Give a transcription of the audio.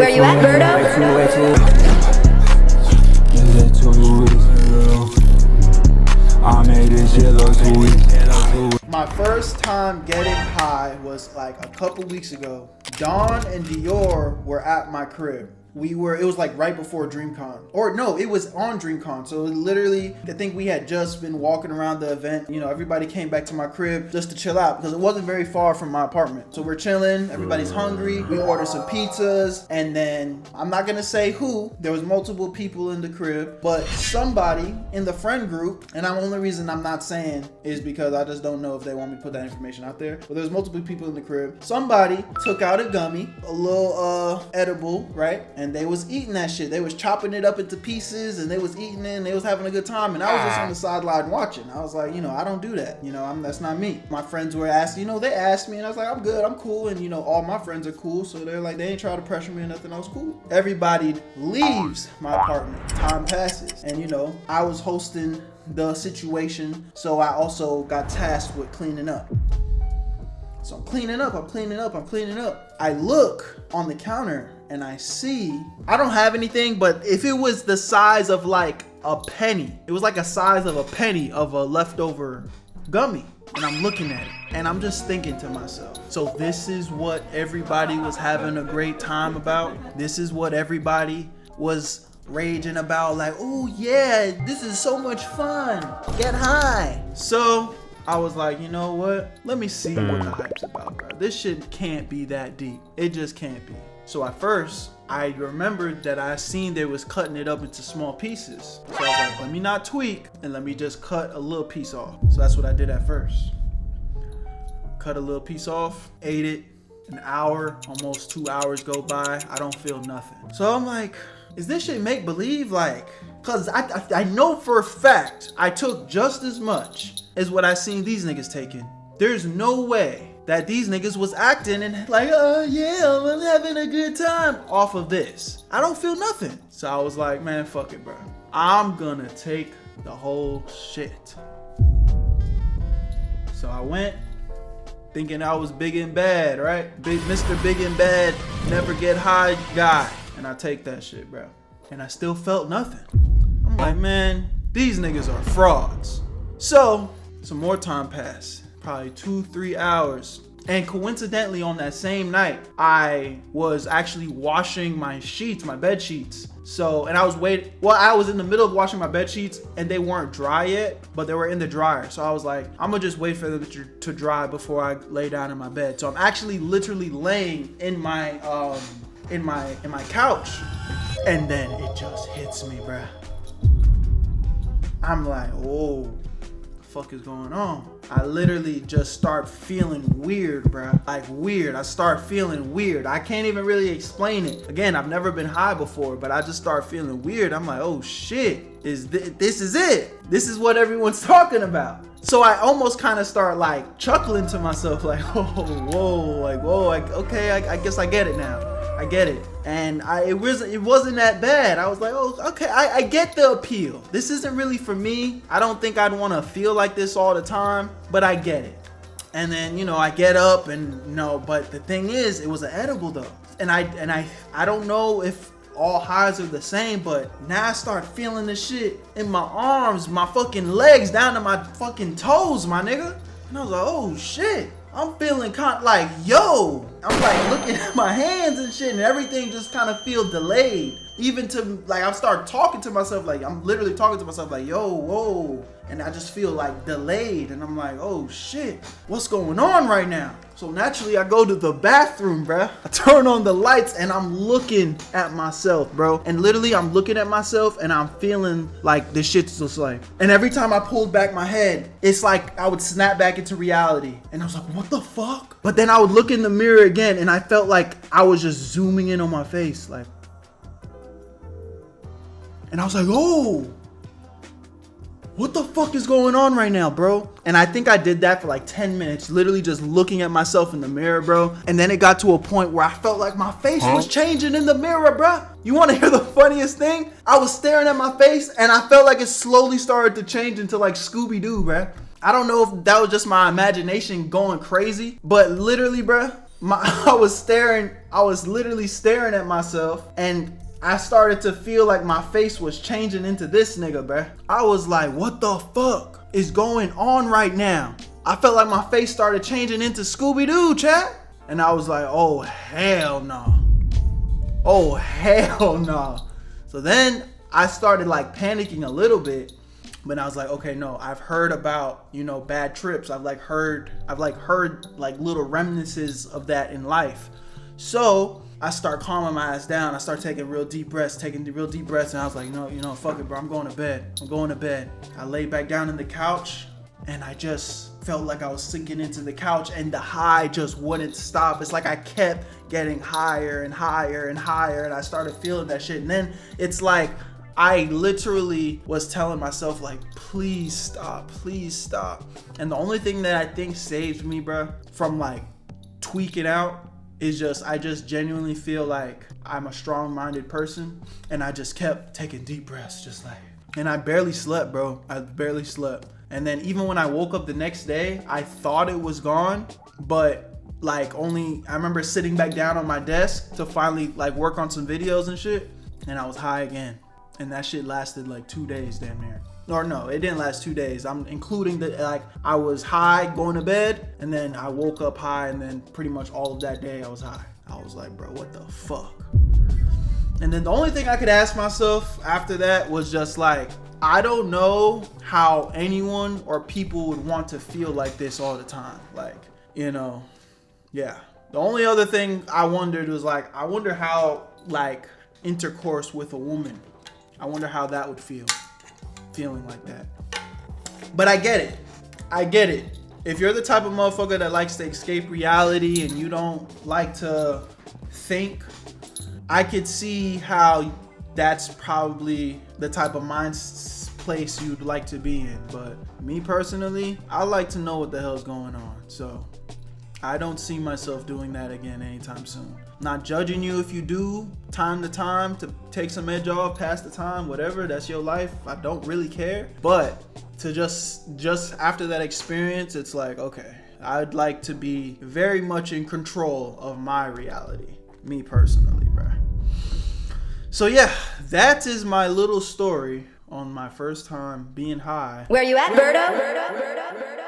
Where you at, Berto? I made this shit look too easy. My first time getting high was like a couple weeks ago. Dawn and Dior were at my crib. It was like right before DreamCon. Or no, it was on DreamCon. So literally, I think we had just been walking around the event. You know, everybody came back to my crib just to chill out because it wasn't very far from my apartment. So we're chilling, everybody's hungry. We ordered some pizzas, and then I'm not gonna say who, there was multiple people in the crib, but somebody in the friend group, and the only reason I'm not saying is because I just don't know if they want me to put that information out there, but there's multiple people in the crib. Somebody took out a gummy, a little edible, right? And they was eating that shit. They was chopping it up into pieces and they was eating it and they was having a good time. And I was just on the sideline watching. I was like, you know, I don't do that. You know, that's not me. My friends were asking, you know, they asked me and I was like, I'm good, I'm cool. And you know, all my friends are cool. So they're like, they ain't trying to pressure me or nothing. I was cool. Everybody leaves my apartment. Time passes. And you know, I was hosting the situation. So I also got tasked with cleaning up. So I'm cleaning up. I look on the counter and I see, I don't have anything, but if it was the size of like a penny, it was like a size of a penny of a leftover gummy. And I'm looking at it and I'm just thinking to myself, so this is what everybody was having a great time about. This is what everybody was raging about, like, oh yeah, this is so much fun. Get high. So I was like, you know what? Let me see what the hype's about, bro. This shit can't be that deep. It just can't be. So at first, I remembered that I seen they was cutting it up into small pieces. So I was like, let me not tweak and let me just cut a little piece off. So that's what I did at first. Cut a little piece off, ate it. An hour, almost 2 hours go by. I don't feel nothing. So I'm like, is this shit make believe? Like, cause I know for a fact I took just as much as what I seen these niggas taking. There's no way that these niggas was acting and like, oh yeah, I'm having a good time off of this. I don't feel nothing. So I was like, man, fuck it, bro. I'm gonna take the whole shit. So I went thinking I was big and bad, right? Mr. Big and Bad, never get high guy. And I take that shit, bro. And I still felt nothing. I'm like, man, these niggas are frauds. So some more time passed, probably 2-3 hours. And coincidentally on that same night, I was actually washing my sheets, my bed sheets. So, and I was I was in the middle of washing my bed sheets and they weren't dry yet, but they were in the dryer. So I was like, I'm gonna just wait for them to dry before I lay down in my bed. So I'm actually literally laying in my couch, and then it just hits me, bruh. I'm like, whoa, the fuck is going on? I literally just start feeling weird, bruh. Like weird. I start feeling weird. I can't even really explain it. Again, I've never been high before, but I just start feeling weird. I'm like, oh shit, this is it. This is what everyone's talking about. So I almost kind of start like chuckling to myself, like, oh, whoa, like, whoa, okay, I guess I get it now. I get it. And it wasn't that bad. I was like, oh, okay, I get the appeal. This isn't really for me. I don't think I'd want to feel like this all the time, but I get it. And then, you know, I get up and but the thing is, it was an edible though. And I don't know if all highs are the same, but now I start feeling the shit in my arms, my fucking legs, down to my fucking toes, my nigga. And I was like, oh shit. I'm feeling kind of like, yo, I'm like looking at my hands and shit and everything just kind of feel delayed. Even to like, I start talking to myself, like I'm literally talking to myself like, yo, whoa. And I just feel like delayed and I'm like, oh shit, what's going on right now? So naturally I go to the bathroom, bruh. I turn on the lights and I'm looking at myself, bro. And literally I'm looking at myself and I'm feeling like this shit's just like, and every time I pulled back my head, it's like I would snap back into reality. And I was like, what the fuck? But then I would look in the mirror again and I felt like I was just zooming in on my face, like. And I was like, oh, what the fuck is going on right now, bro? And I think I did that for like 10 minutes, literally just looking at myself in the mirror, bro. And then it got to a point where I felt like my face was changing in the mirror, bro. You want to hear the funniest thing? I was staring at my face and I felt like it slowly started to change into like Scooby-Doo, bro. I don't know if that was just my imagination going crazy, but literally, bro, I was literally staring at myself, and I started to feel like my face was changing into this nigga, bruh. I was like, what the fuck is going on right now? I felt like my face started changing into Scooby-Doo, chat. And I was like, oh, hell no. Oh, hell no. So then I started like panicking a little bit, but I was like, okay, no, I've heard about, you know, bad trips. I've heard like little remnants of that in life. So I start calming my ass down. I start taking real deep breaths, and I was like, no, fuck it, bro. I'm going to bed. I laid back down in the couch, and I just felt like I was sinking into the couch, and the high just wouldn't stop. It's like I kept getting higher and higher and higher, and I started feeling that shit. And then it's like I literally was telling myself, like, please stop. And the only thing that I think saved me, bro, from like tweaking out is I just genuinely feel like I'm a strong-minded person, and I just kept taking deep breaths, and I barely slept, bro. And then even when I woke up the next day, I thought it was gone, but I remember sitting back down on my desk to finally like work on some videos and shit, and I was high again. And that shit lasted like 2 days damn near. Or no, it didn't last 2 days. I'm including I was high going to bed, and then I woke up high, and then pretty much all of that day I was high. I was like, bro, what the fuck? And then the only thing I could ask myself after that was just like, I don't know how anyone or people would want to feel like this all the time. Like, you know, yeah. The only other thing I wondered was like, I wonder how like intercourse with a woman, I wonder how that would feel, feeling like that. But I get it. If you're the type of motherfucker that likes to escape reality and you don't like to think, I could see how that's probably the type of mind place you'd like to be in. But me personally, I like to know what the hell's going on. So I don't see myself doing that again anytime soon. Not judging you if you do, time to time, to take some edge off, pass the time, whatever, that's your life. I don't really care. But to just after that experience, it's like, okay, I'd like to be very much in control of my reality. Me personally, bro. So yeah, that is my little story on my first time being high. Where you at, Berto?